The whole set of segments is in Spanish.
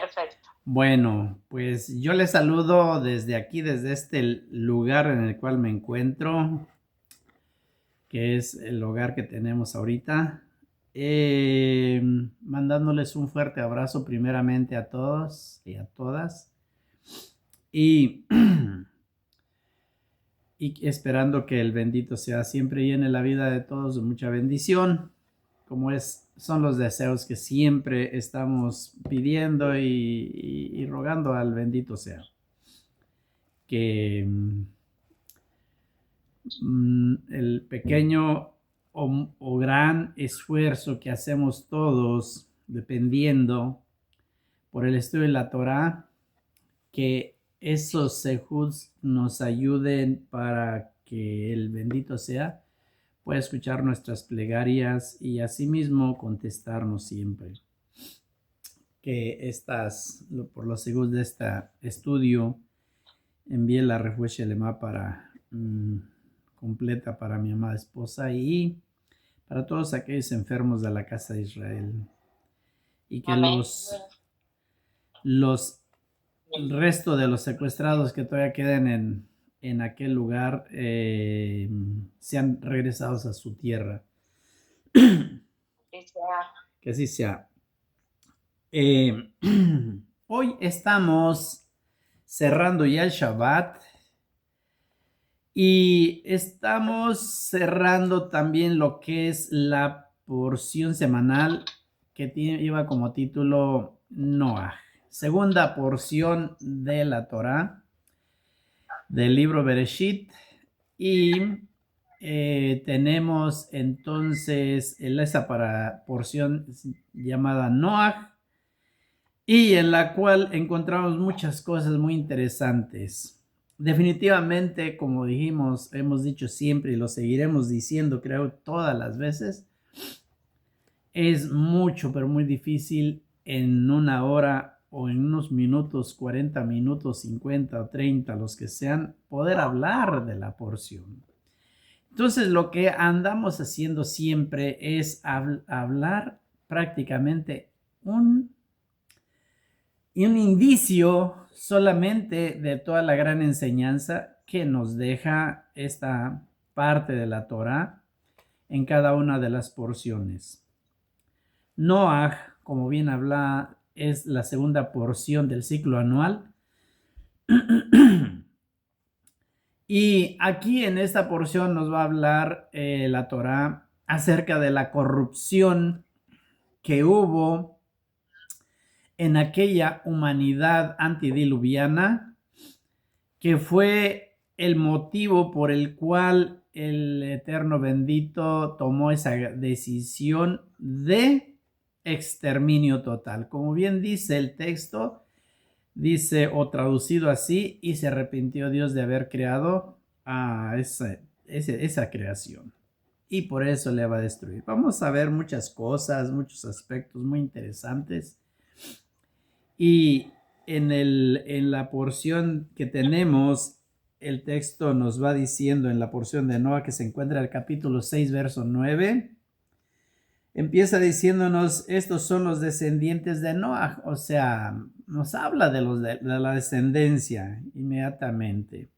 Perfecto. Bueno, pues yo les saludo desde aquí, desde este lugar en el cual me encuentro, que es el hogar que tenemos ahorita. Mandándoles un fuerte abrazo primeramente a todos y a todas. Y, y esperando que el bendito sea siempre llene la vida de todos de mucha bendición, como son los deseos que siempre estamos pidiendo y rogando al bendito sea. Que el pequeño o gran esfuerzo que hacemos todos, dependiendo por el estudio de la Torah, que esos sejuds nos ayuden para que el bendito sea pueda escuchar nuestras plegarias y asimismo contestarnos siempre. Que por los sejuds de este estudio, envíe la refuerzo lema para completa para mi amada esposa y para todos aquellos enfermos de la casa de Israel, y que Amén. los el resto de los secuestrados que todavía queden en aquel lugar sean regresados a su tierra. Que así sea. Hoy estamos cerrando ya el Shabbat y estamos cerrando también lo que es la porción semanal que lleva como título Noah. Segunda porción de la Torah, del libro Bereshit. Y tenemos entonces esa porción llamada Noah, y en la cual encontramos muchas cosas muy interesantes. Definitivamente, como dijimos, hemos dicho siempre y lo seguiremos diciendo, creo, todas las veces, es mucho, pero muy difícil en una hora o en unos minutos, 40 minutos, 50 o 30, los que sean, poder hablar de la porción. Entonces, lo que andamos haciendo siempre es hablar prácticamente un indicio solamente de toda la gran enseñanza que nos deja esta parte de la Torah en cada una de las porciones. Noah, como bien habla, es la segunda porción del ciclo anual. Y aquí en esta porción nos va a hablar la Torah acerca de la corrupción que hubo en aquella humanidad antidiluviana, que fue el motivo por el cual el Eterno bendito tomó esa decisión de exterminio total. Como bien dice el texto, dice, o traducido así, y se arrepintió Dios de haber creado a esa creación, y por eso le va a destruir. Vamos a ver muchas cosas, muchos aspectos muy interesantes. Y en la porción que tenemos, el texto nos va diciendo en la porción de Noah que se encuentra en el capítulo 6, verso 9, empieza diciéndonos, estos son los descendientes de Noah, o sea, nos habla de la descendencia inmediatamente.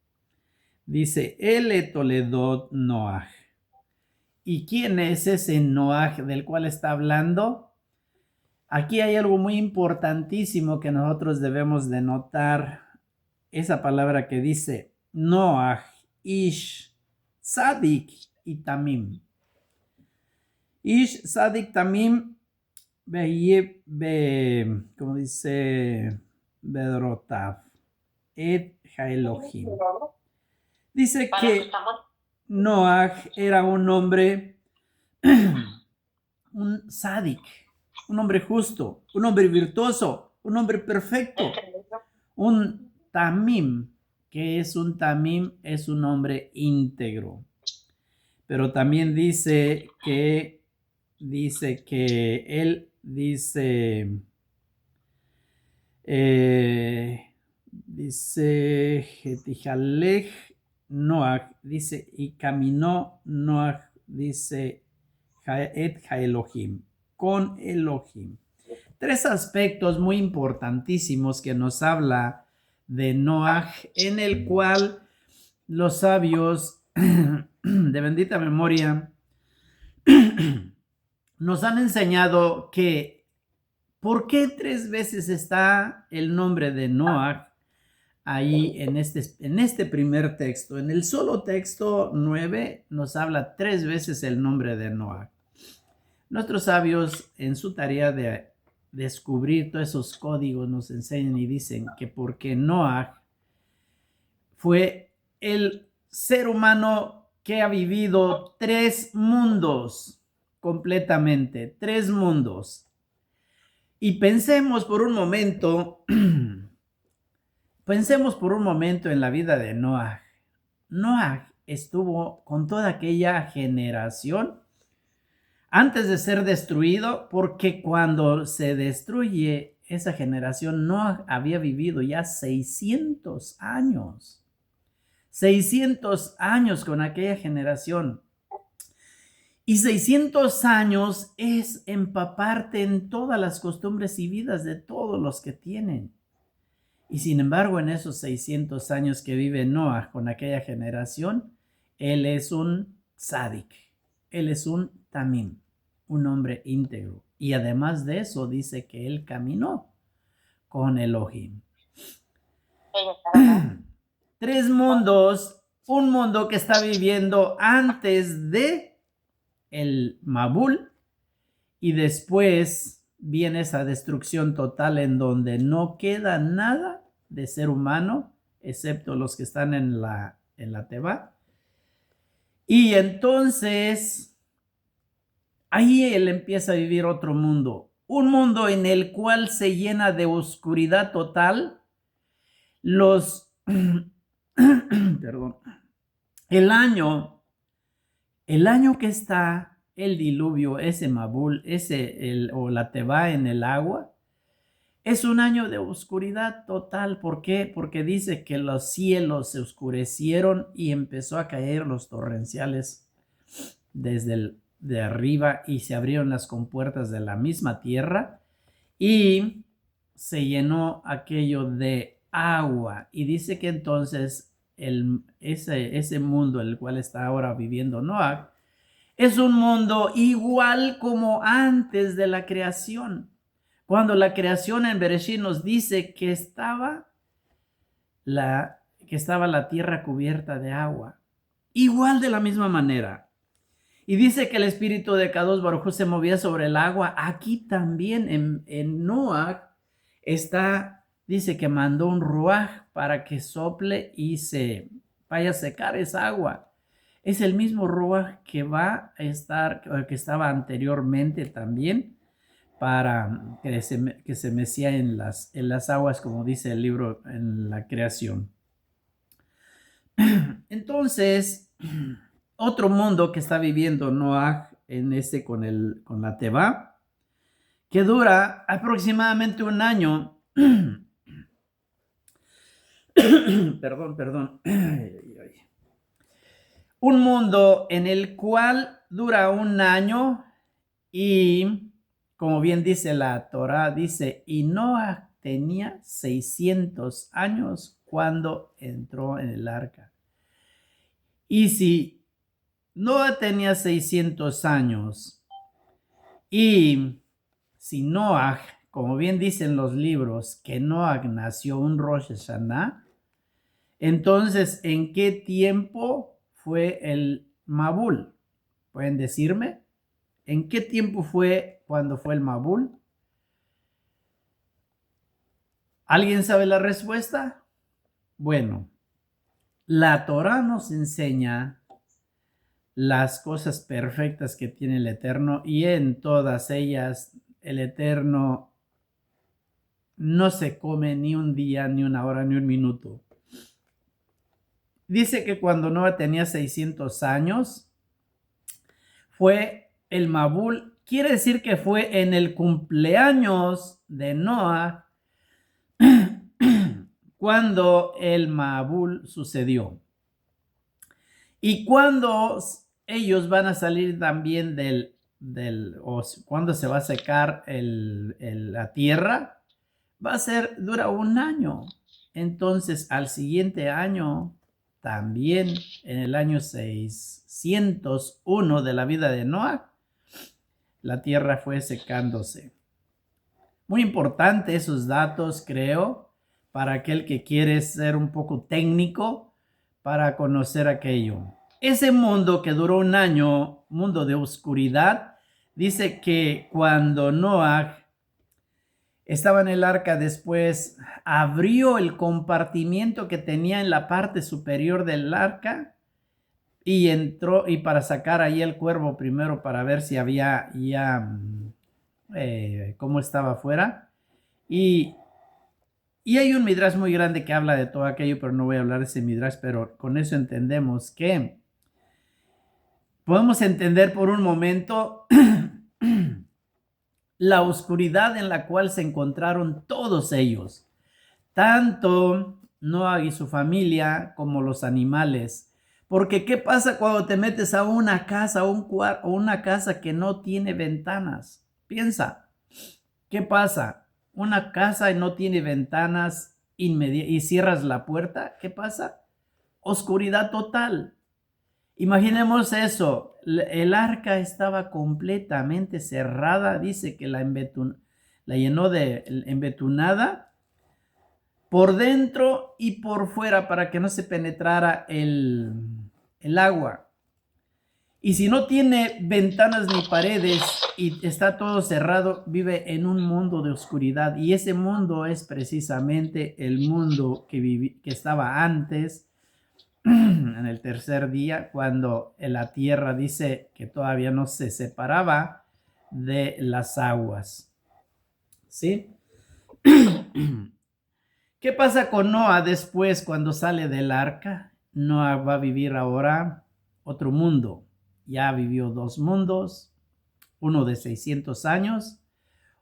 Dice, el Toledot Noah. ¿Y quién es ese Noah del cual está hablando? Aquí hay algo muy importantísimo que nosotros debemos de notar. Esa palabra que dice Noah, Ish, Sadik y Tamim. Ish, Sadik, Tamim, como dice Bedrotav, Et Elohim. Dice que Noah era un hombre, un Sadik, un hombre justo, un hombre virtuoso, un hombre perfecto, un Tamim. Que es un Tamim? Es un hombre íntegro. Pero también dice que él dice Getijalej Noach, dice, y caminó Noach, dice, Et Elohim, con Elohim. tres aspectos muy importantísimos que nos habla de Noaj, en el cual los sabios de bendita memoria nos han enseñado que ¿por qué tres veces está el nombre de Noaj ahí en este primer texto? En el solo texto 9 nos habla tres veces el nombre de Noaj. Nuestros sabios en su tarea de descubrir todos esos códigos nos enseñan y dicen que porque Noaj fue el ser humano que ha vivido tres mundos completamente, tres mundos. Y pensemos por un momento en la vida de Noaj. Noaj estuvo con toda aquella generación antes de ser destruido, porque cuando se destruye esa generación, Noaj había vivido ya 600 años. 600 años con aquella generación. Y 600 años es empaparte en todas las costumbres y vidas de todos los que tienen. Y sin embargo, en esos 600 años que vive Noaj con aquella generación, él es un tzadik, él es un tamim, un hombre íntegro. Y además de eso, dice que él caminó con Elohim. Tres mundos, un mundo que está viviendo antes de el Mabul y después viene esa destrucción total en donde no queda nada de ser humano excepto los que están en la Teba. Y entonces ahí él empieza a vivir otro mundo, un mundo en el cual se llena de oscuridad total. Perdón, el año que está el diluvio, ese Mabul, o la Teba en el agua, es un año de oscuridad total. ¿Por qué? Porque dice que los cielos se oscurecieron y empezó a caer los torrenciales de arriba y se abrieron las compuertas de la misma tierra y se llenó aquello de agua. Y dice que entonces ese mundo en el cual está ahora viviendo Noah es un mundo igual como antes de la creación. Cuando la creación en Bereshit nos dice que estaba la tierra cubierta de agua. Igual de la misma manera. Y dice que el espíritu de Kadosh Baruj Hu se movía sobre el agua. Aquí también en Noah dice que mandó un ruaj para que sople y se vaya a secar esa agua. Es el mismo ruaj que que estaba anteriormente también, para que se mecía en las aguas, como dice el libro en la creación. Entonces, otro mundo que está viviendo Noah con la Teba, que dura aproximadamente un año. Perdón. Un mundo en el cual dura un año y, como bien dice la Torá, dice, y Noah tenía 600 años cuando entró en el arca. Y si Noah tenía 600 años y si Noah, como bien dicen los libros, que Noah nació un Rosh Hashanah, entonces, ¿en qué tiempo fue el Mabul? ¿Pueden decirme? ¿En qué tiempo fue cuando fue el Mabul? ¿Alguien sabe la respuesta? Bueno, la Torá nos enseña las cosas perfectas que tiene el Eterno y en todas ellas el Eterno no se come ni un día, ni una hora, ni un minuto. Dice que cuando Noah tenía 600 años fue el Mabul. Quiere decir que fue en el cumpleaños de Noah cuando el Mabul sucedió. Y cuando ellos van a salir también del o cuándo se va a secar la tierra, dura un año. Entonces, al siguiente año, también en el año 601 de la vida de Noah, la tierra fue secándose. Muy importante esos datos, creo, para aquel que quiere ser un poco técnico para conocer aquello. Ese mundo que duró un año, mundo de oscuridad, dice que cuando Noah estaba en el arca, después abrió el compartimiento que tenía en la parte superior del arca y entró, y para sacar ahí el cuervo primero para ver si había ya cómo estaba afuera. Y hay un midrash muy grande que habla de todo aquello, pero no voy a hablar de ese midrash, pero con eso entendemos que podemos entender por un momento la oscuridad en la cual se encontraron todos ellos, tanto Noah y su familia como los animales. Porque ¿qué pasa cuando te metes a una casa o una casa que no tiene ventanas? Piensa, ¿qué pasa? Una casa y no tiene ventanas y cierras la puerta, ¿qué pasa? Oscuridad total. Imaginemos eso, el arca estaba completamente cerrada, dice que la llenó de embetunada por dentro y por fuera para que no se penetrara el agua. Y si no tiene ventanas ni paredes y está todo cerrado, vive en un mundo de oscuridad. Y ese mundo es precisamente el mundo que estaba antes, en el tercer día, cuando la tierra dice que todavía no se separaba de las aguas. ¿Sí? ¿Qué pasa con Noah después cuando sale del arca? Noah va a vivir ahora otro mundo. Ya vivió dos mundos, uno de 600 años,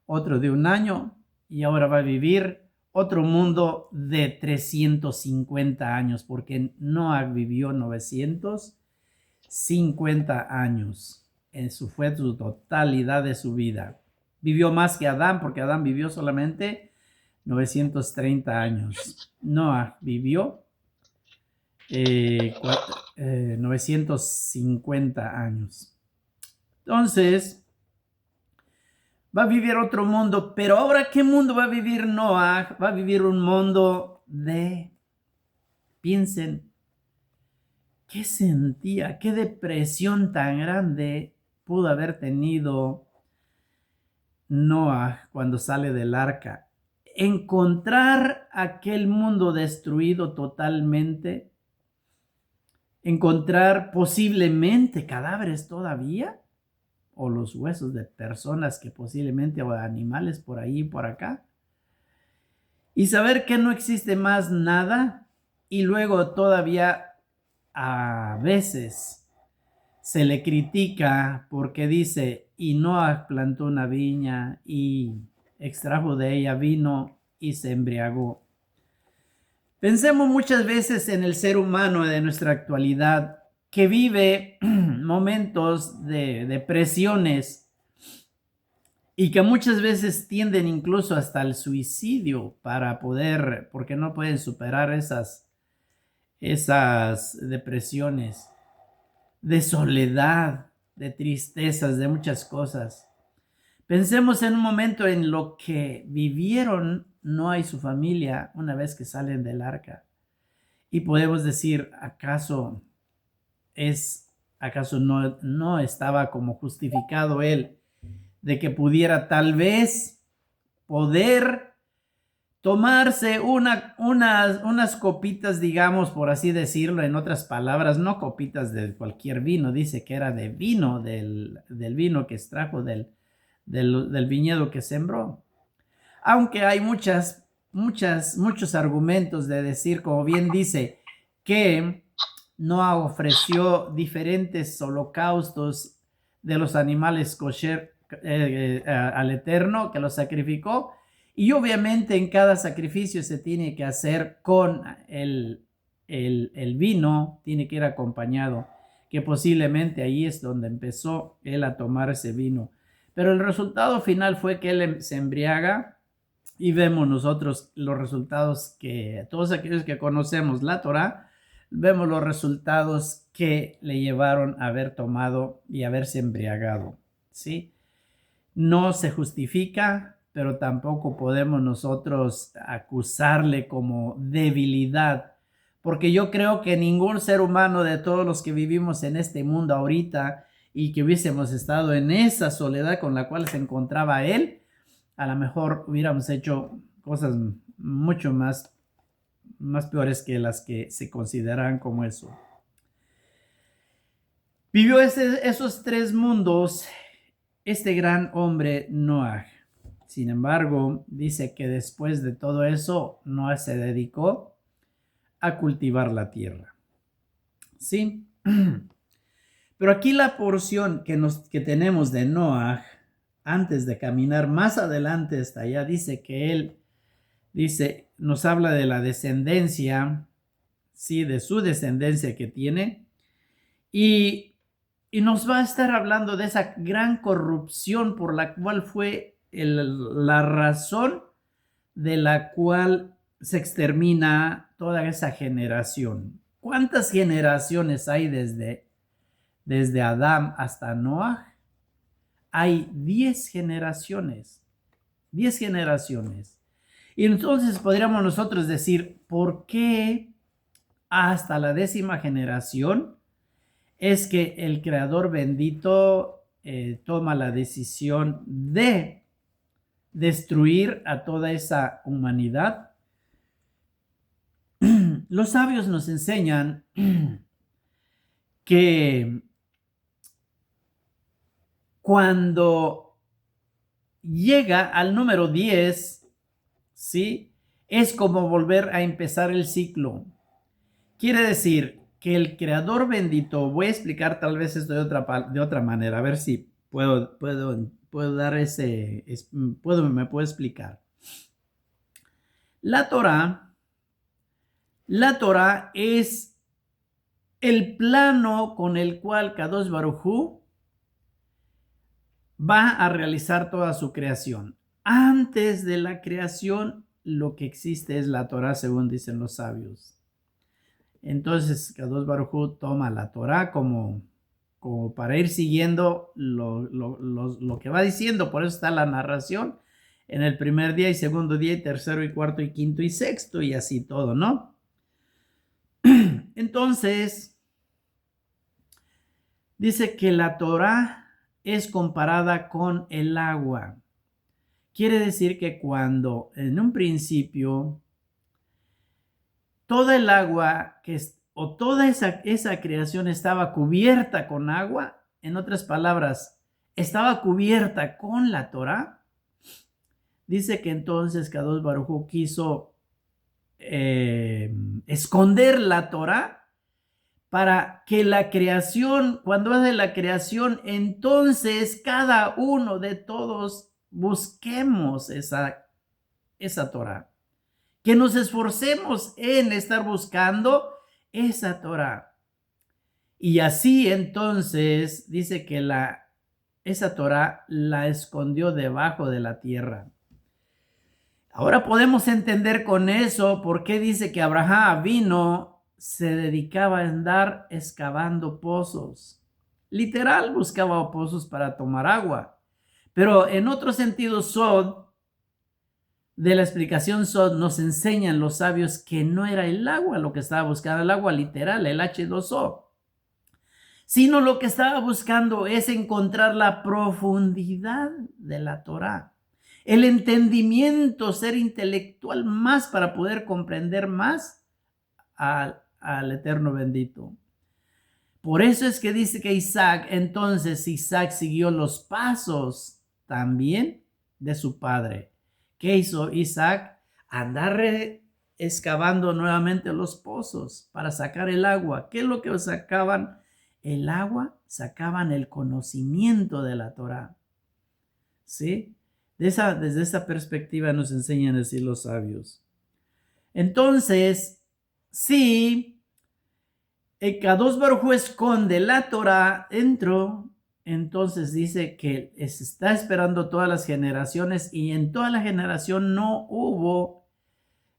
otro de un año, y ahora va a vivir otro mundo de 350 años, porque Noah vivió 950 años. Fue su totalidad de su vida. Vivió más que Adán, porque Adán vivió solamente 930 años. Noah vivió 950 años. Entonces, va a vivir otro mundo, pero ahora, ¿qué mundo va a vivir Noah? Va a vivir un mundo piensen, ¿qué sentía? ¿Qué depresión tan grande pudo haber tenido Noah cuando sale del arca? Encontrar aquel mundo destruido totalmente, encontrar posiblemente cadáveres todavía, o los huesos de personas que posiblemente, o animales por ahí y por acá, y saber que no existe más nada, y luego todavía a veces se le critica porque dice, y Noah plantó una viña y extrajo de ella vino y se embriagó. Pensemos muchas veces en el ser humano de nuestra actualidad que vive momentos de depresiones y que muchas veces tienden incluso hasta el suicidio porque no pueden superar esas depresiones, de soledad, de tristezas, de muchas cosas. Pensemos en un momento en lo que vivieron Noah y su familia una vez que salen del arca. Y podemos decir, ¿acaso no estaba como justificado él de que pudiera tal vez poder tomarse unas copitas, digamos, por así decirlo, en otras palabras, no copitas de cualquier vino, dice que era de vino, del vino que extrajo del viñedo que sembró? Aunque hay muchos argumentos de decir, como bien dice, que Noah ofreció diferentes holocaustos de los animales kosher al Eterno, que los sacrificó, y obviamente en cada sacrificio se tiene que hacer con el vino, tiene que ir acompañado. que posiblemente ahí es donde empezó él a tomar ese vino. Pero el resultado final fue que él se embriaga y vemos nosotros los resultados que todos aquellos que conocemos la Torá, vemos los resultados que le llevaron a haber tomado y haberse embriagado, ¿sí? No se justifica, pero tampoco podemos nosotros acusarle como debilidad, porque yo creo que ningún ser humano de todos los que vivimos en este mundo ahorita y que hubiésemos estado en esa soledad con la cual se encontraba él, a lo mejor hubiéramos hecho cosas mucho más peores que las que se consideran como eso. Vivió esos tres mundos este gran hombre Noah. Sin embargo, dice que después de todo eso, Noah se dedicó a cultivar la tierra. ¿Sí? Pero aquí la porción que tenemos de Noah, antes de caminar más adelante hasta allá, dice que él, nos habla de la descendencia, sí, de su descendencia que tiene, y nos va a estar hablando de esa gran corrupción por la cual fue la razón de la cual se extermina toda esa generación. ¿Cuántas generaciones hay desde Adán hasta Noah? Hay 10 generaciones. 10 generaciones. Y entonces podríamos nosotros decir, ¿por qué hasta la 10ª generación es que el Creador bendito toma la decisión de destruir a toda esa humanidad? Los sabios nos enseñan que cuando llega al número 10, ¿sí? Es como volver a empezar el ciclo. Quiere decir que el Creador bendito, voy a explicar tal vez esto de otra manera, a ver si puedo dar me puedo explicar. La Torá es el plano con el cual Kadosh Baruj Hu va a realizar toda su creación. Antes de la creación, lo que existe es la Torá, según dicen los sabios. Entonces, Kadosh Baruj Hu toma la Torá como para ir siguiendo lo que va diciendo. Por eso está la narración en el primer día y segundo día y tercero y cuarto y quinto y sexto y así todo, ¿no? Entonces, dice que la Torá es comparada con el agua. Quiere decir que cuando en un principio toda el agua toda esa creación estaba cubierta con agua, en otras palabras, estaba cubierta con la Torá, dice que entonces Kadosh Baruj Hu quiso esconder la Torá para que la creación, cuando hace la creación, entonces cada uno de todos busquemos esa Torá. Que nos esforcemos en estar buscando esa Torá. Y así entonces dice que esa Torá la escondió debajo de la tierra. Ahora podemos entender con eso por qué dice que Abraham vino, se dedicaba a andar excavando pozos. Literal, buscaba pozos para tomar agua. Pero en otro sentido, de la explicación Sod nos enseñan los sabios que no era el agua lo que estaba buscando, el agua literal, el H2O, sino lo que estaba buscando es encontrar la profundidad de la Torá, el entendimiento, ser intelectual más para poder comprender más al Eterno bendito. Por eso es que dice que Isaac siguió los pasos también de su padre. ¿Qué hizo Isaac? Andar excavando nuevamente los pozos para sacar el agua. ¿Qué es lo que sacaban? El agua, sacaban el conocimiento de la Torá. ¿Sí? Desde esa perspectiva nos enseñan a decir los sabios. Entonces, sí, Kadosh Baruj Hu esconde la Torah dentro, entonces dice que se está esperando todas las generaciones y en toda la generación no hubo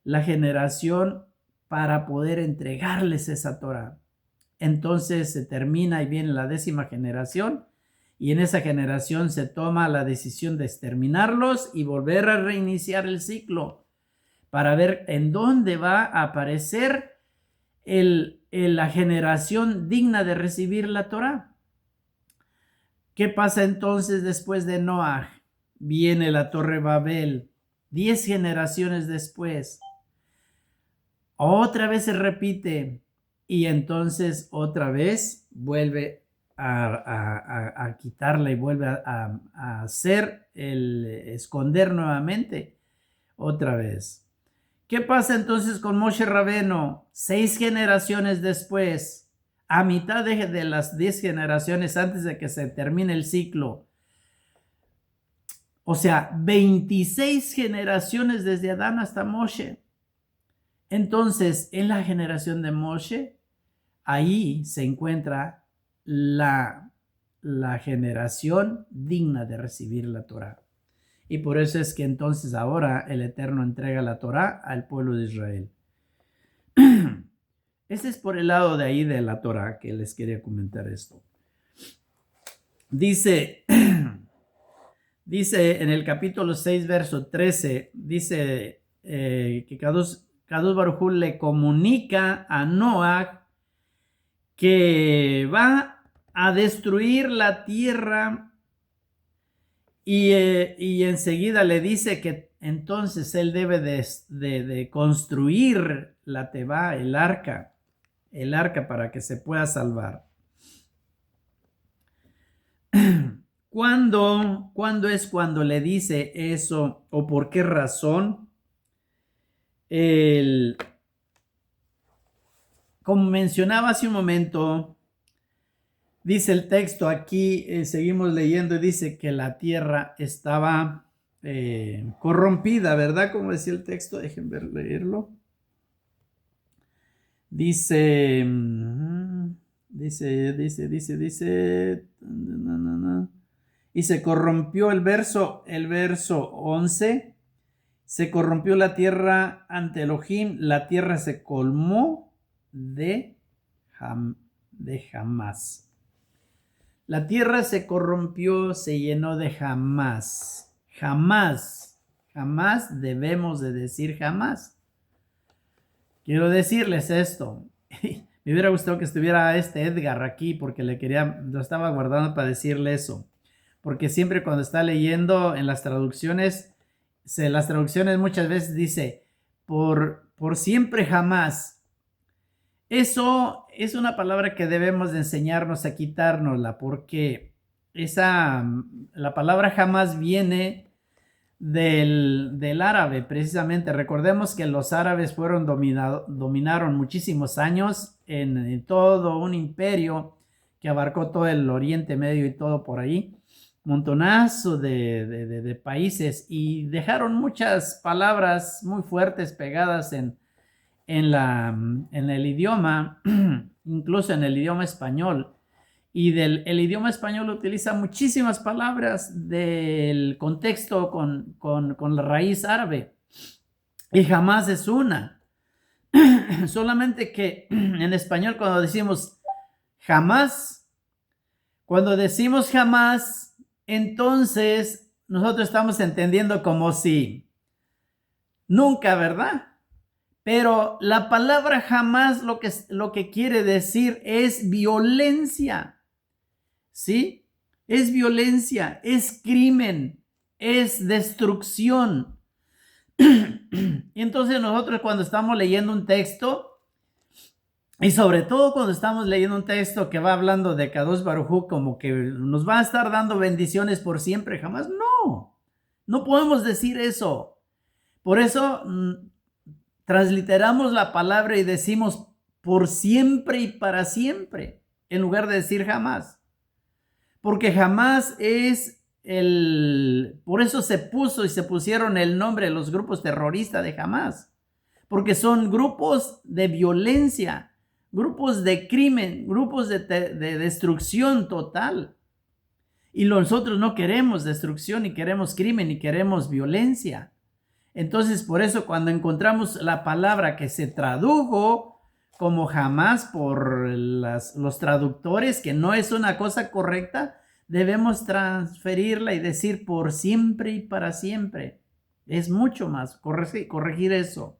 la generación para poder entregarles esa Torah. Entonces se termina y viene la 10ª generación y en esa generación se toma la decisión de exterminarlos y volver a reiniciar el ciclo para ver en dónde va a aparecer la generación digna de recibir la Torah. ¿Qué pasa entonces después de Noah? Viene la Torre Babel, 10 generaciones después. Otra vez se repite y entonces otra vez vuelve a quitarla y vuelve a hacer esconder nuevamente otra vez. ¿Qué pasa entonces con Moshe Rabeno? 6 generaciones después, a mitad de las 10 generaciones antes de que se termine el ciclo. O sea, 26 generaciones desde Adán hasta Moshe. Entonces, en la generación de Moshe, ahí se encuentra la generación digna de recibir la Torah. Y por eso es que entonces ahora el Eterno entrega la Torah al pueblo de Israel. Ese es por el lado de ahí de la Torah que les quería comentar esto. Dice en el capítulo 6, verso 13, dice que Kadosh Baruj Hu le comunica a Noah que va a destruir la tierra y enseguida le dice que entonces él debe de construir la teba, el arca para que se pueda salvar. ¿Cuándo es cuando le dice eso o por qué razón? Como mencionaba hace un momento, dice el texto aquí, seguimos leyendo y dice que la tierra estaba corrompida, ¿verdad? Como decía el texto, déjenme leerlo. Dice, y se corrompió el verso 11, se corrompió la tierra ante Elohim, la tierra se colmó de jamás. La tierra se corrompió, se llenó de jamás. Jamás debemos de decir jamás. Quiero decirles esto. Me hubiera gustado que estuviera Edgar aquí porque lo estaba guardando para decirle eso. Porque siempre cuando está leyendo en las traducciones, las traducciones muchas veces dice por siempre jamás. Eso es una palabra que debemos de enseñarnos a quitárnosla porque la palabra jamás viene del árabe precisamente. Recordemos que los árabes dominaron muchísimos años en todo un imperio que abarcó todo el Oriente Medio y todo por ahí, montonazo de países y dejaron muchas palabras muy fuertes pegadas en el idioma, incluso en el idioma español. Y el idioma español utiliza muchísimas palabras del contexto con la raíz árabe. Y jamás es una. Solamente que en español cuando decimos jamás, entonces nosotros estamos entendiendo como si nunca, ¿verdad? Pero la palabra jamás lo que quiere decir es violencia, ¿sí? Es violencia, es crimen, es destrucción. Y entonces nosotros cuando estamos leyendo un texto, y sobre todo cuando estamos leyendo un texto que va hablando de Kadosh Baruj Hu, como que nos va a estar dando bendiciones por siempre, jamás, no podemos decir eso. Por eso transliteramos la palabra y decimos por siempre y para siempre, en lugar de decir jamás. Porque jamás es por eso se pusieron el nombre de los grupos terroristas de Hamas. Porque son grupos de violencia, grupos de crimen, grupos de destrucción total. Y nosotros no queremos destrucción, ni queremos crimen, ni queremos violencia. Entonces, por eso cuando encontramos la palabra que se tradujo como jamás por los traductores, que no es una cosa correcta, debemos transferirla y decir por siempre y para siempre. Es mucho más corregir eso.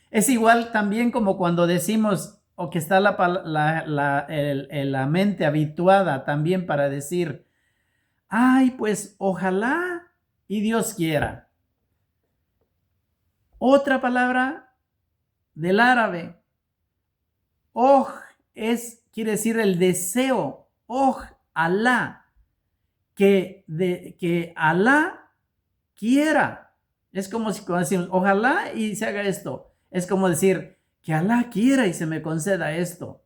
Es igual también como cuando decimos, o que está la mente habituada también para decir, ay, pues ojalá y Dios quiera. Otra palabra del árabe, oj, quiere decir el deseo, oj, Alá, que Alá quiera. Es como si cuando decimos, ojalá y se haga esto. Es como decir, que Alá quiera y se me conceda esto.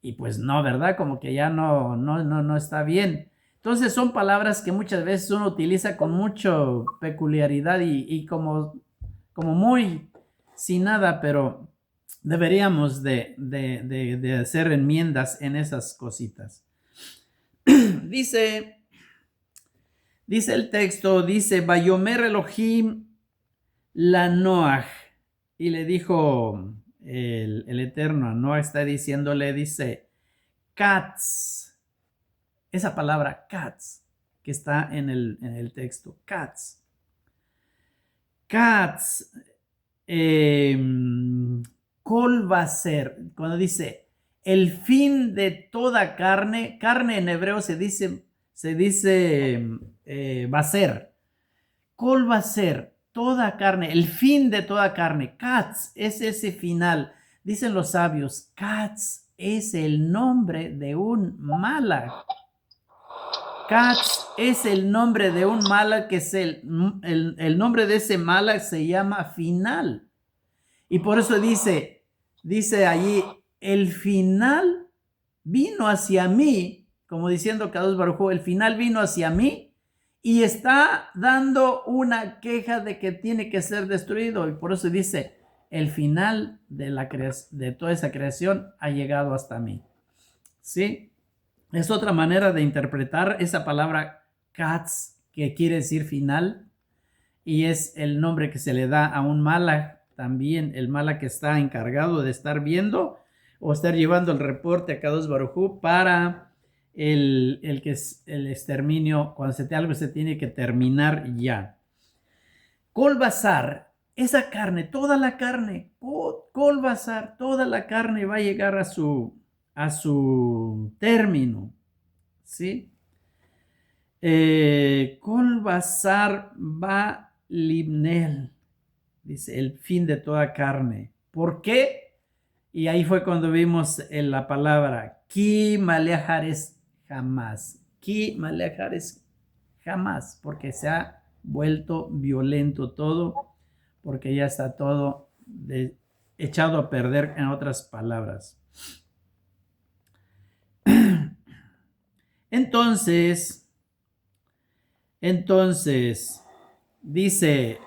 Y pues no, ¿verdad? Como que ya no está bien. Entonces son palabras que muchas veces uno utiliza con mucha peculiaridad y como muy sin nada, pero deberíamos de hacer enmiendas en esas cositas. Dice el texto, dice, Vayomer Elohim la Noach. Y le dijo el Eterno a Noach, está diciéndole, dice, Katz. Esa palabra Katz, que está en el texto, Katz. Katz. Kol va a ser, cuando dice el fin de toda carne, carne en hebreo se dice va a ser. Kol va a ser toda carne, el fin de toda carne. Katz es ese final. Dicen los sabios, Katz es el nombre de un malach. Katz es el nombre de un malach, que es el nombre de ese malach se llama final. Y por eso dice allí, el final vino hacia mí, como diciendo Kadosh Baruj Hu, el final vino hacia mí y está dando una queja de que tiene que ser destruido. Y por eso dice, el final de toda esa creación ha llegado hasta mí. ¿Sí? Es otra manera de interpretar esa palabra Katz, que quiere decir final, y es el nombre que se le da a un malach, también el malach que está encargado de estar viendo o estar llevando el reporte a Kadosh Baruj Hu para el que es el exterminio, cuando algo se tiene que terminar ya. Kol basar, esa carne, toda la carne, kol basar, toda la carne va a llegar a su término, ¿sí? Kol basar va libnel, dice, el fin de toda carne. ¿Por qué? Y ahí fue cuando vimos la palabra ki maleajares jamás. Ki maleajares jamás, porque se ha vuelto violento todo, porque ya está todo echado a perder, en otras palabras. Entonces, dice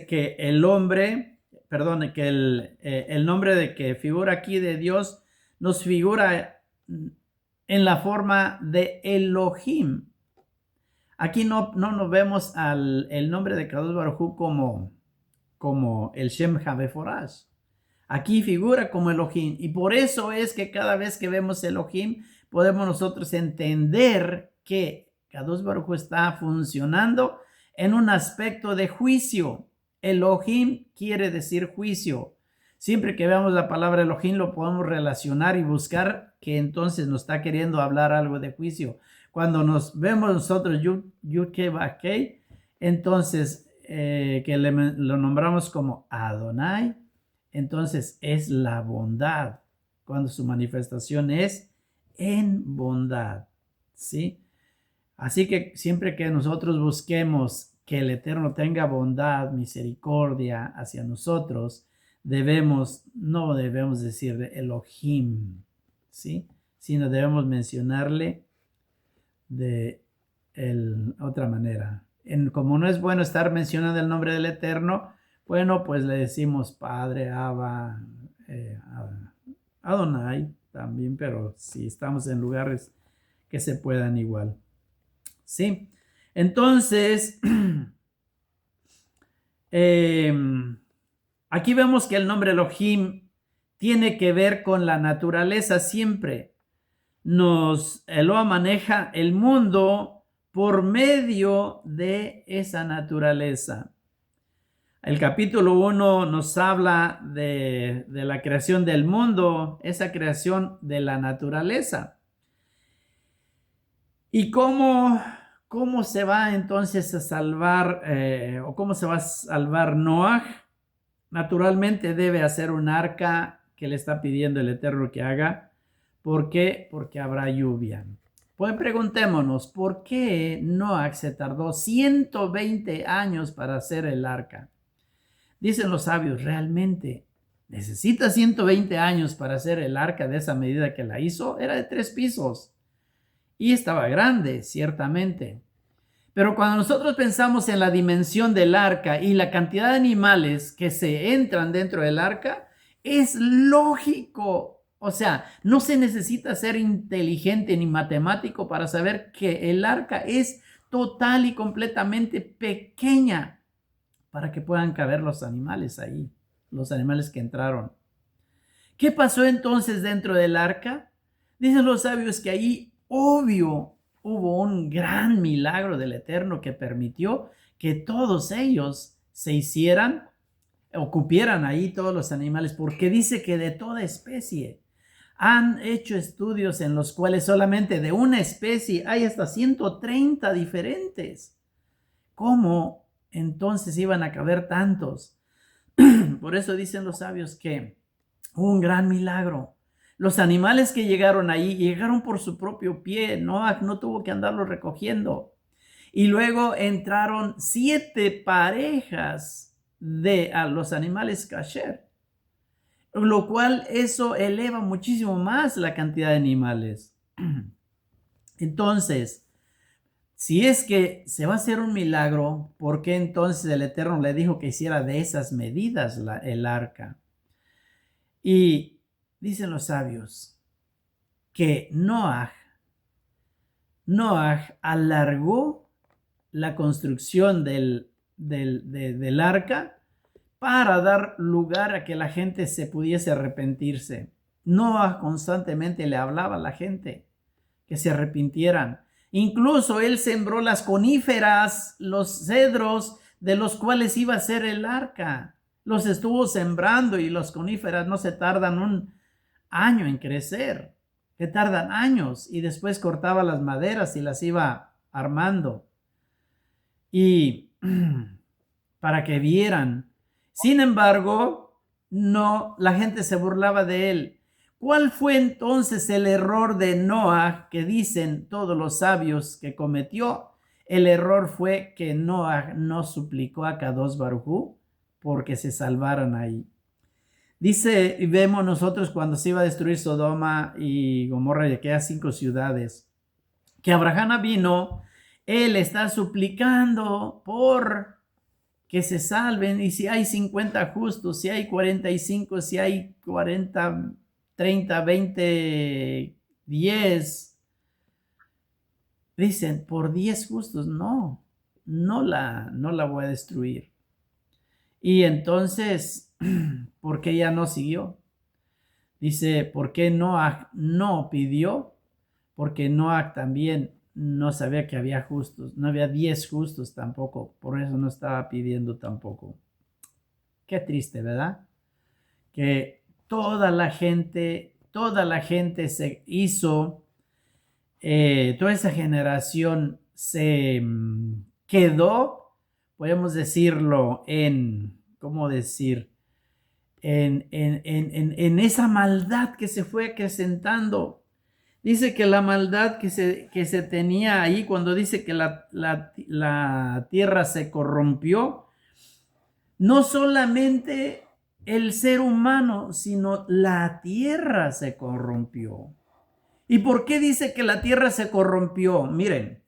que el hombre, perdón, que el nombre de que figura aquí de Dios nos figura en la forma de Elohim. Aquí no nos vemos el nombre de Kadosh Baruj Hu como el Shem HaMeforash. Aquí figura como Elohim, y por eso es que cada vez que vemos Elohim podemos nosotros entender que Kadosh Baruj Hu está funcionando en un aspecto de juicio. Elohim quiere decir juicio. Siempre que veamos la palabra Elohim lo podemos relacionar y buscar que entonces nos está queriendo hablar algo de juicio. Cuando nos vemos nosotros Yud-Kei-Vah-Kei, entonces que lo nombramos como Adonai, entonces es la bondad, cuando su manifestación es en bondad, ¿sí? Así que siempre que nosotros busquemos que el Eterno tenga bondad, misericordia hacia nosotros, no debemos decir de Elohim, ¿sí? Sino debemos mencionarle de otra manera. Como no es bueno estar mencionando el nombre del Eterno, bueno, pues le decimos Padre, Abba, Adonai también, pero sí estamos en lugares que se puedan igual. ¿Sí? Entonces, aquí vemos que el nombre Elohim tiene que ver con la naturaleza siempre. Eloa maneja el mundo por medio de esa naturaleza. El capítulo 1 nos habla de la creación del mundo, esa creación de la naturaleza. ¿Y cómo se va entonces a salvar o cómo se va a salvar Noah? Naturalmente debe hacer un arca que le está pidiendo el Eterno que haga. ¿Por qué? Porque habrá lluvia. Pues preguntémonos, ¿por qué Noah se tardó 120 años para hacer el arca? Dicen los sabios, realmente necesita 120 años para hacer el arca de esa medida que la hizo. Era de 3 pisos y estaba grande, ciertamente. Pero cuando nosotros pensamos en la dimensión del arca y la cantidad de animales que se entran dentro del arca, es lógico. O sea, no se necesita ser inteligente ni matemático para saber que el arca es total y completamente pequeña para que puedan caber los animales ahí, los animales que entraron. ¿Qué pasó entonces dentro del arca? Dicen los sabios que ahí, obvio, hubo un gran milagro del Eterno que permitió que todos ellos se hicieran, ocupieran ahí todos los animales, porque dice que de toda especie. Han hecho estudios en los cuales solamente de una especie hay hasta 130 diferentes. ¿Cómo entonces iban a caber tantos? Por eso dicen los sabios que hubo un gran milagro. Los animales que llegaron ahí llegaron por su propio pie. Noah no tuvo que andarlos recogiendo. Y luego entraron 7 parejas de a los animales kasher, lo cual eso eleva muchísimo más la cantidad de animales. Entonces, si es que se va a hacer un milagro, ¿por qué entonces el Eterno le dijo que hiciera de esas medidas el arca? Y dicen los sabios que Noah alargó la construcción del arca para dar lugar a que la gente se pudiese arrepentirse. Noah constantemente le hablaba a la gente que se arrepintieran. Incluso él sembró las coníferas, los cedros de los cuales iba a ser el arca. Los estuvo sembrando y los coníferas no se tardan un año en crecer, que tardan años, y después cortaba las maderas y las iba armando. Y para que vieran. Sin embargo, no, la gente se burlaba de él. ¿Cuál fue entonces el error de Noah que dicen todos los sabios que cometió? El error fue que Noah no suplicó a Kadosh Baruj Hu porque se salvaran ahí. Dice, y vemos nosotros cuando se iba a destruir Sodoma y Gomorra y aquellas 5 ciudades, que Abraham vino, él está suplicando por que se salven, y si hay 50 justos, si hay 45, si hay 40, 30, 20, 10, dicen, por 10 justos, no la voy a destruir. Y entonces, ¿por qué ya no siguió? Dice, ¿por qué Noah no pidió? Porque Noah también no sabía que había justos, no había 10 justos tampoco, por eso no estaba pidiendo tampoco. Qué triste, ¿verdad? Que toda la gente se hizo, toda esa generación se quedó, podemos decirlo ¿cómo decir? En esa maldad que se fue acrecentando. Dice que la maldad que se tenía ahí, cuando dice que la tierra se corrompió, no solamente el ser humano, sino la tierra se corrompió. ¿Y por qué dice que la tierra se corrompió? Miren,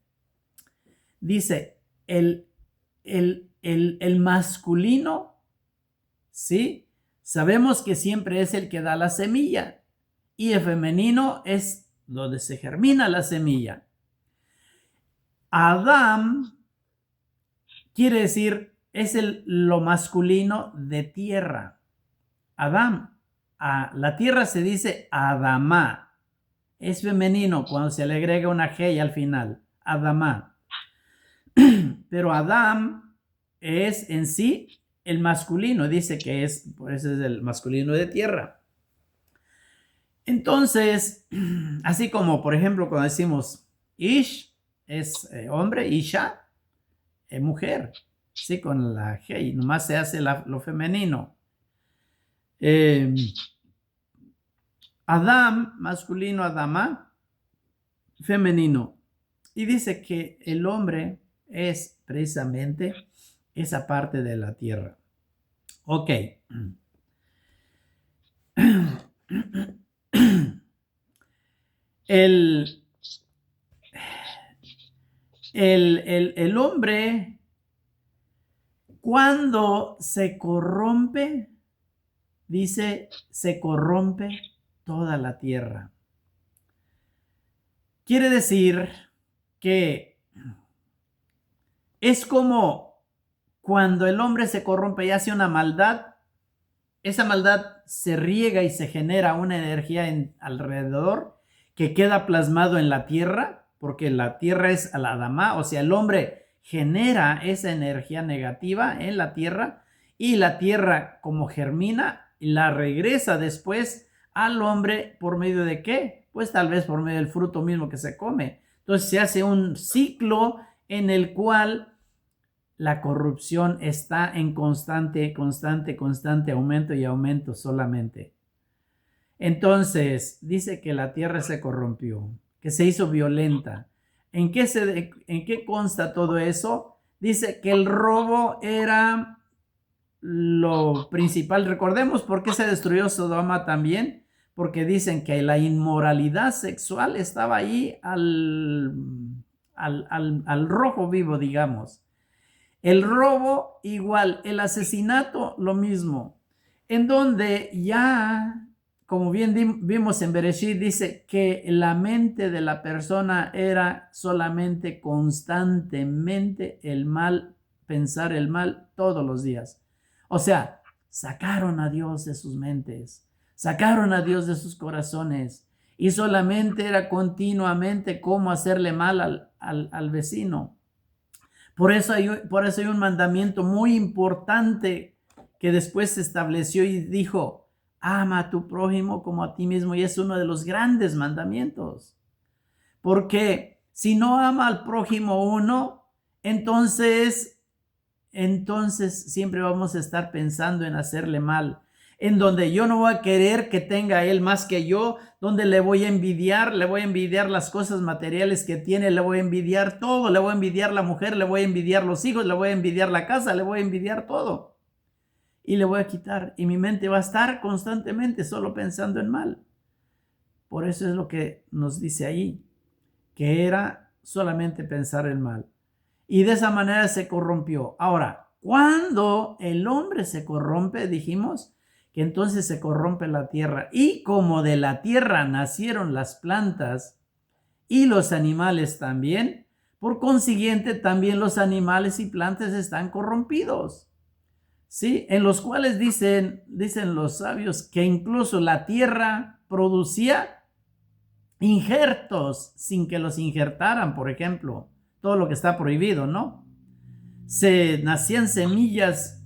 dice el masculino, ¿sí? Sabemos que siempre es el que da la semilla. y el femenino es donde se germina la semilla. Adam quiere decir, es lo masculino de tierra. Adam, a la tierra se dice Adamá. Es femenino cuando se le agrega una G al final. Adamá. Pero Adam es en sí el masculino. Dice que es, por eso es el masculino de tierra. Entonces, así como por ejemplo cuando decimos Ish es hombre, Isha es mujer, sí, con la G, y nomás se hace lo femenino. Adam, masculino, Adama, femenino. Y dice que el hombre es precisamente esa parte de la tierra. Ok. El hombre, cuando se corrompe, dice, se corrompe toda la tierra. Quiere decir que es como cuando el hombre se corrompe y hace una maldad, esa maldad se riega y se genera una energía alrededor que queda plasmado en la tierra, porque la tierra es al Adamá, o sea, el hombre genera esa energía negativa en la tierra y la tierra como germina la regresa después al hombre por medio de ¿qué? Pues tal vez por medio del fruto mismo que se come. Entonces se hace un ciclo en el cual la corrupción está en constante aumento y aumento solamente. Entonces, dice que la tierra se corrompió, que se hizo violenta. ¿En qué consta todo eso? Dice que el robo era lo principal. Recordemos por qué se destruyó Sodoma también, porque dicen que la inmoralidad sexual estaba ahí al rojo vivo, digamos. El robo igual, el asesinato lo mismo, en donde ya, como bien vimos en Bereshit, dice que la mente de la persona era solamente constantemente el mal, pensar el mal todos los días. O sea, sacaron a Dios de sus mentes, sacaron a Dios de sus corazones y solamente era continuamente cómo hacerle mal al vecino. Por eso hay un mandamiento muy importante que después se estableció y dijo, ama a tu prójimo como a ti mismo. Y es uno de los grandes mandamientos. Porque si no ama al prójimo uno, entonces siempre vamos a estar pensando en hacerle mal. En donde yo no voy a querer que tenga él más que yo, donde le voy a envidiar las cosas materiales que tiene, le voy a envidiar todo, le voy a envidiar la mujer, le voy a envidiar los hijos, le voy a envidiar la casa, le voy a envidiar todo. Y le voy a quitar, y mi mente va a estar constantemente solo pensando en mal. Por eso es lo que nos dice ahí, que era solamente pensar en mal. Y de esa manera se corrompió. Ahora, cuando el hombre se corrompe, dijimos que entonces se corrompe la tierra. Y como de la tierra nacieron las plantas y los animales también, por consiguiente también los animales y plantas están corrompidos. ¿Sí? En los cuales dicen los sabios que incluso la tierra producía injertos sin que los injertaran, por ejemplo. Todo lo que está prohibido, ¿no? Se nacían semillas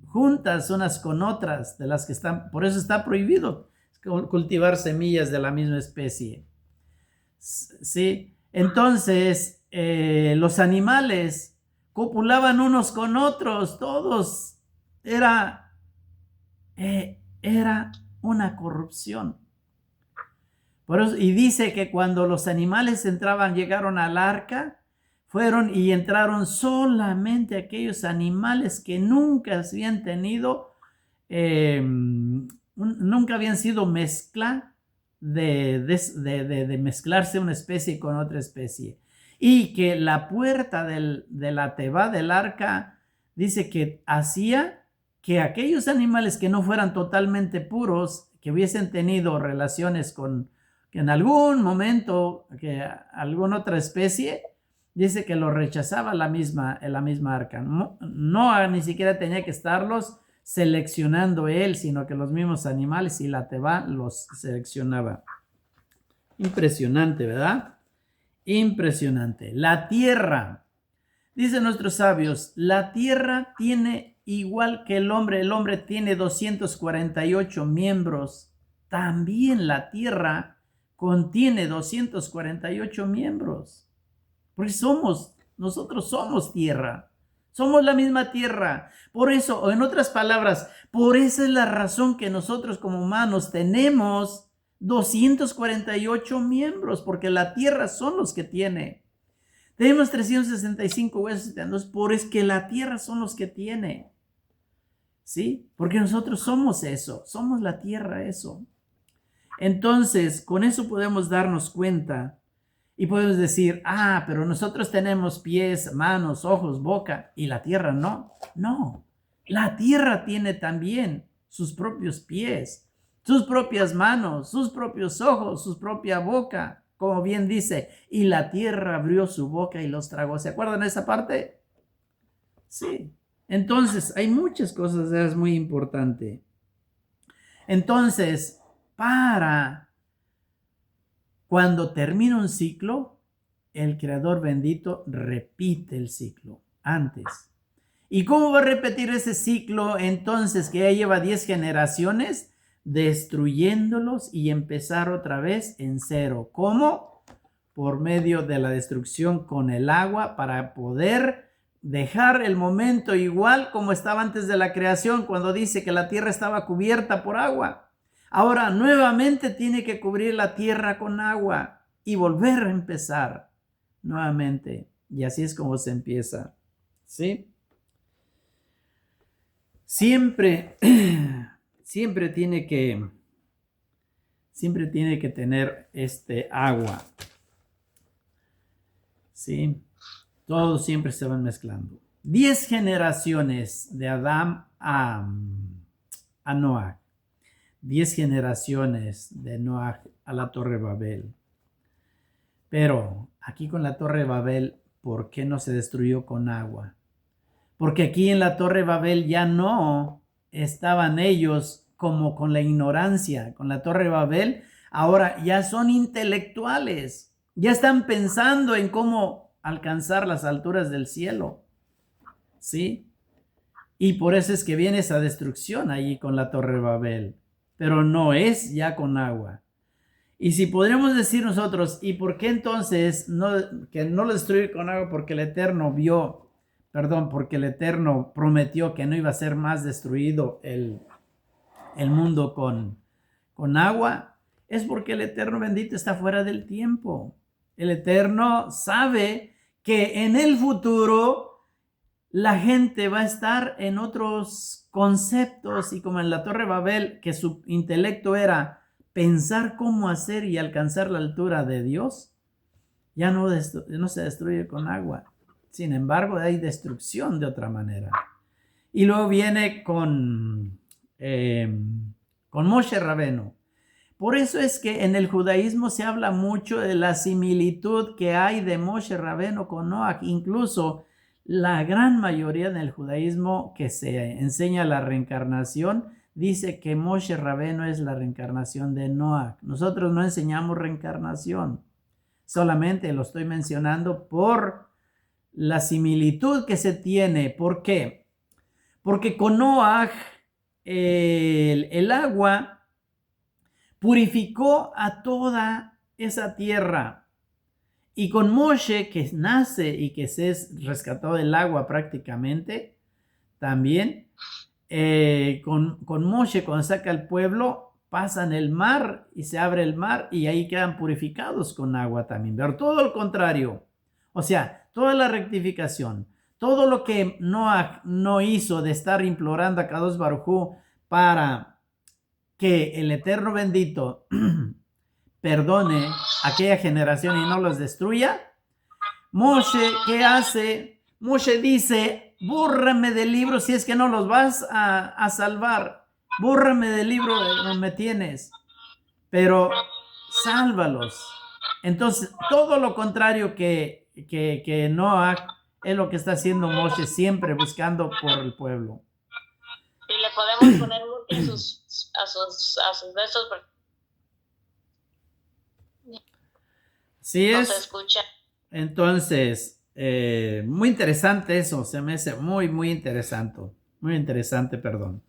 juntas unas con otras, de las que están, por eso está prohibido cultivar semillas de la misma especie. ¿Sí? Entonces, los animales copulaban unos con otros, todos. Era una corrupción. Por eso, y dice que cuando los animales llegaron al arca, fueron y entraron solamente aquellos animales que nunca habían tenido, nunca habían sido mezcla de mezclarse una especie con otra especie. Y que la puerta de la teba del arca dice que hacía que aquellos animales que no fueran totalmente puros, que hubiesen tenido relaciones con, que en algún momento, que alguna otra especie, dice que los rechazaba la misma arca. No, ni siquiera tenía que estarlos seleccionando él, sino que los mismos animales y la Teba los seleccionaba. Impresionante, ¿verdad? Impresionante. La tierra, dicen nuestros sabios, la tierra tiene igual que el hombre tiene 248 miembros. También la tierra contiene 248 miembros. Porque nosotros somos tierra. Somos la misma tierra. Por eso, o en otras palabras, por esa es la razón que nosotros como humanos tenemos 248 miembros, porque la tierra son los que tiene. Tenemos 365 huesos y tendones, por es que la tierra son los que tiene. ¿Sí? Porque nosotros somos eso, somos la tierra eso. Entonces, con eso podemos darnos cuenta y podemos decir, pero nosotros tenemos pies, manos, ojos, boca, y la tierra no. No, la tierra tiene también sus propios pies, sus propias manos, sus propios ojos, su propia boca. Como bien dice, y la tierra abrió su boca y los tragó. ¿Se acuerdan de esa parte? Sí. Entonces, hay muchas cosas, es muy importante. Entonces, para cuando termina un ciclo, el Creador bendito repite el ciclo antes. ¿Y cómo va a repetir ese ciclo entonces que ya lleva 10 generaciones? Destruyéndolos y empezar otra vez en cero. ¿Cómo? Por medio de la destrucción con el agua para poder dejar el momento igual como estaba antes de la creación, cuando dice que la tierra estaba cubierta por agua. Ahora nuevamente tiene que cubrir la tierra con agua y volver a empezar nuevamente. Y así es como se empieza. ¿Sí? Siempre tiene que tener agua. ¿Sí? Todos siempre se van mezclando. 10 generaciones de Adán a Noah. 10 generaciones de Noah a la Torre Babel. Pero aquí con la Torre Babel, ¿por qué no se destruyó con agua? Porque aquí en la Torre Babel ya no estaban ellos como con la ignorancia. Con la Torre Babel ahora ya son intelectuales. Ya están pensando en cómo alcanzar las alturas del cielo. ¿Sí? Y por eso es que viene esa destrucción allí con la Torre Babel. Pero no es ya con agua. Y si podríamos decir nosotros, ¿y por qué entonces que no lo destruye con agua? Porque el Eterno porque el Eterno prometió que no iba a ser más destruido el mundo con agua. Es porque el Eterno bendito está fuera del tiempo. El Eterno sabe que en el futuro la gente va a estar en otros conceptos, y como en la Torre Babel, que su intelecto era pensar cómo hacer y alcanzar la altura de Dios, ya no se destruye con agua. Sin embargo, hay destrucción de otra manera. Y luego viene con Moshe Rabenu. Por eso es que en el judaísmo se habla mucho de la similitud que hay de Moshe Rabenu con Noah. Incluso la gran mayoría en el judaísmo que se enseña la reencarnación dice que Moshe Rabenu es la reencarnación de Noah. Nosotros no enseñamos reencarnación. Solamente lo estoy mencionando por la similitud que se tiene. ¿Por qué? Porque con Noah el agua purificó a toda esa tierra. Y con Moshe, que nace y que se es rescatado del agua prácticamente, también, con Moshe, cuando saca al pueblo, pasan el mar y se abre el mar y ahí quedan purificados con agua también. Pero todo lo contrario, o sea, toda la rectificación, todo lo que Noah no hizo de estar implorando a Kadosh Baruj Hu para que el Eterno bendito perdone a aquella generación y no los destruya. Moshe, ¿qué hace? Moshe dice, bórrame del libro si es que no los vas a salvar. Bórrame del libro donde me tienes, pero sálvalos. Entonces, todo lo contrario que Noah es lo que está haciendo Moshe, siempre buscando por el pueblo. Y le podemos poner a sus besos. Sí No es. se escucha. Entonces, muy interesante eso, se me hace muy interesante, perdón.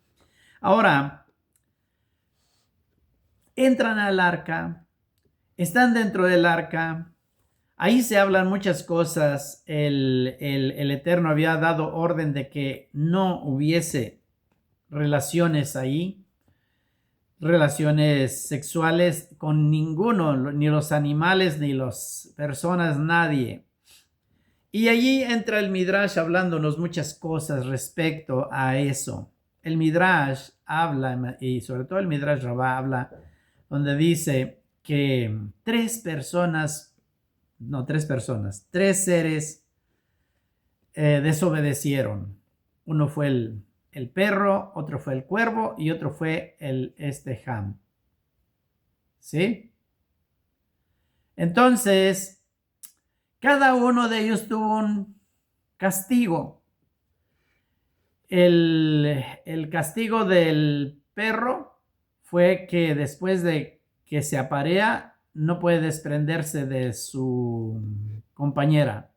Ahora, entran al arca, están dentro del arca, ahí se hablan muchas cosas, el Eterno había dado orden de que no hubiese relaciones ahí, relaciones sexuales con ninguno, ni los animales, ni las personas, nadie. Y allí entra el Midrash hablándonos muchas cosas respecto a eso. El Midrash habla, y sobre todo el Midrash Rabbah habla, donde dice que tres seres desobedecieron. Uno fue el perro, otro fue el cuervo y otro fue Ham. ¿Sí? Entonces, cada uno de ellos tuvo un castigo. El castigo del perro fue que después de que se aparea, no puede desprenderse de su compañera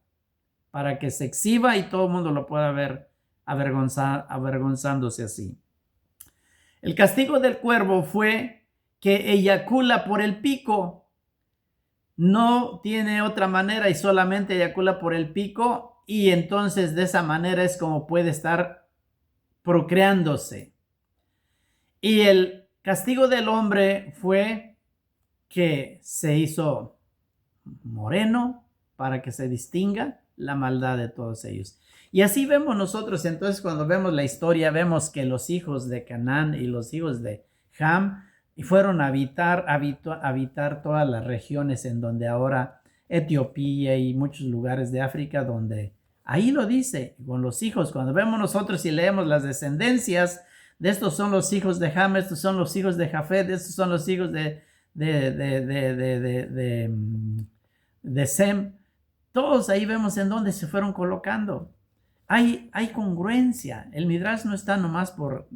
para que se exhiba y todo el mundo lo pueda ver avergonzándose así. El castigo del cuervo fue que eyacula por el pico. No tiene otra manera y solamente eyacula por el pico, y entonces de esa manera es como puede estar procreándose. Y el castigo del hombre fue que se hizo moreno para que se distinga la maldad de todos ellos. Y así vemos nosotros, entonces, cuando vemos la historia, vemos que los hijos de Canaán y los hijos de Ham fueron a habitar todas las regiones en donde ahora Etiopía y muchos lugares de África, donde ahí lo dice, con los hijos. Cuando vemos nosotros y leemos las descendencias, de estos son los hijos de Ham, estos son los hijos de Jafet, estos son los hijos de Sem, todos ahí vemos en dónde se fueron colocando. Hay congruencia. El Midrash no está nomás por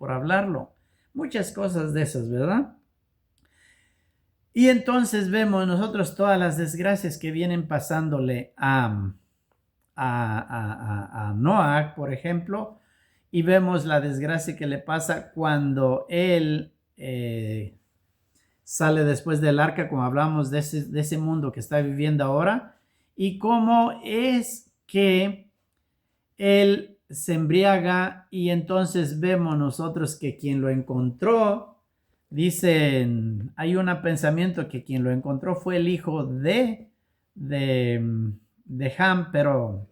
hablarlo. Muchas cosas de esas, ¿verdad? Y entonces vemos nosotros todas las desgracias que vienen pasándole a Noah, por ejemplo, y vemos la desgracia que le pasa cuando él sale después del arca, como hablamos de ese mundo que está viviendo ahora, y cómo es que él se embriaga, y entonces vemos nosotros que quien lo encontró, dicen, hay un pensamiento que quien lo encontró fue el hijo de Ham, pero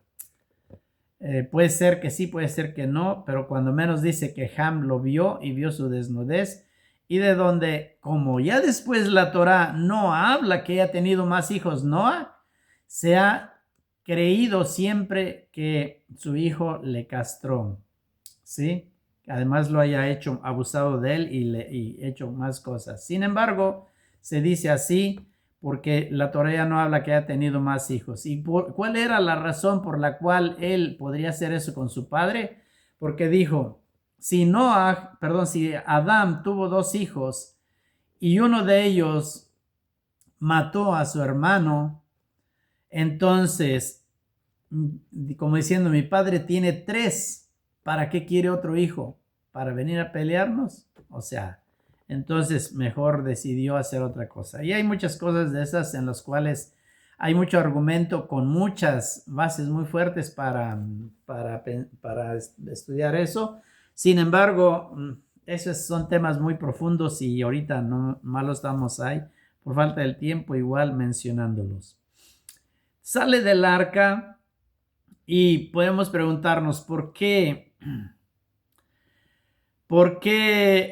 puede ser que sí, puede ser que no, pero cuando menos dice que Ham lo vio y vio su desnudez, y de donde, como ya después la Torá no habla que haya tenido más hijos Noah, se ha creído siempre que su hijo le castró, ¿sí? Además lo haya hecho, abusado de él y hecho más cosas. Sin embargo, se dice así porque la Torá ya no habla que haya tenido más hijos. ¿Y cuál era la razón por la cual él podría hacer eso con su padre? Porque dijo, si Adán tuvo dos hijos y uno de ellos mató a su hermano, entonces, como diciendo, mi padre tiene tres, ¿para qué quiere otro hijo? ¿Para venir a pelearnos? O sea, entonces mejor decidió hacer otra cosa. Y hay muchas cosas de esas en las cuales hay mucho argumento con muchas bases muy fuertes para estudiar eso. Sin embargo, esos son temas muy profundos y ahorita no malo estamos ahí por falta del tiempo igual mencionándolos. Sale del arca y podemos preguntarnos por qué,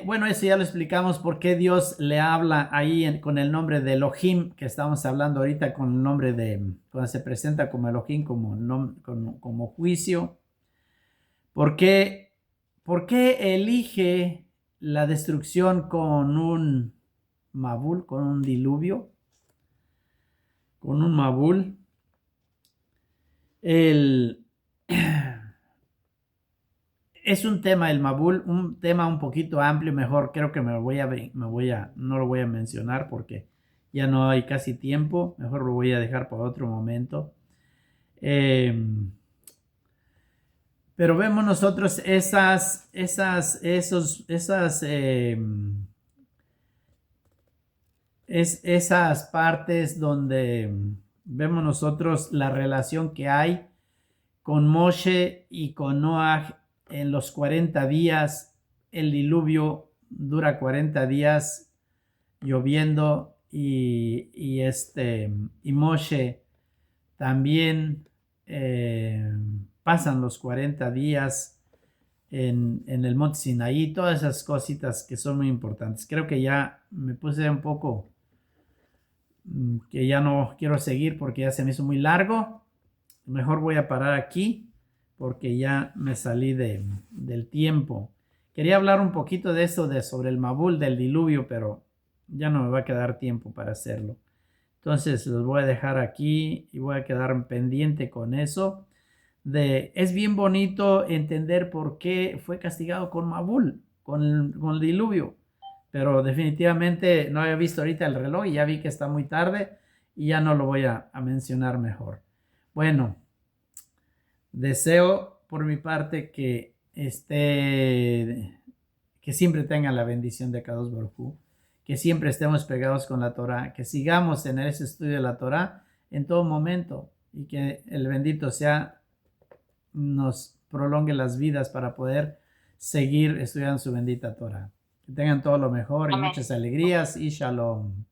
bueno, eso ya lo explicamos, por qué Dios le habla ahí con el nombre de Elohim, que estamos hablando ahorita con el nombre cuando se presenta como Elohim, como juicio. ¿Por qué, por qué elige la destrucción con un Mabul, con un diluvio? Con un Mabul. El, es un tema, el Mabul, un tema un poquito amplio, mejor creo que no lo voy a mencionar porque ya no hay casi tiempo, mejor lo voy a dejar para otro momento. Pero vemos nosotros esas partes donde vemos nosotros la relación que hay con Moshe y con Noah en los 40 días. El diluvio dura 40 días lloviendo y Moshe también pasan los 40 días en el monte Sinaí, todas esas cositas que son muy importantes. Creo que ya me puse un poco que ya no quiero seguir porque ya se me hizo muy largo. Mejor voy a parar aquí porque ya me salí del tiempo. Quería hablar un poquito de eso, sobre el Mabul, del diluvio, pero ya no me va a quedar tiempo para hacerlo. Entonces los voy a dejar aquí y voy a quedar pendiente con eso. Es bien bonito entender por qué fue castigado con Mabul, con el diluvio. Pero definitivamente no había visto ahorita el reloj y ya vi que está muy tarde y ya no lo voy a mencionar mejor. Bueno, deseo por mi parte que siempre tengan la bendición de Kadosh Baruj Hu, que siempre estemos pegados con la Torah, que sigamos en ese estudio de la Torah en todo momento y que el bendito sea nos prolongue las vidas para poder seguir estudiando su bendita Torah. Que tengan todo lo mejor y Amén. muchas alegrías y shalom.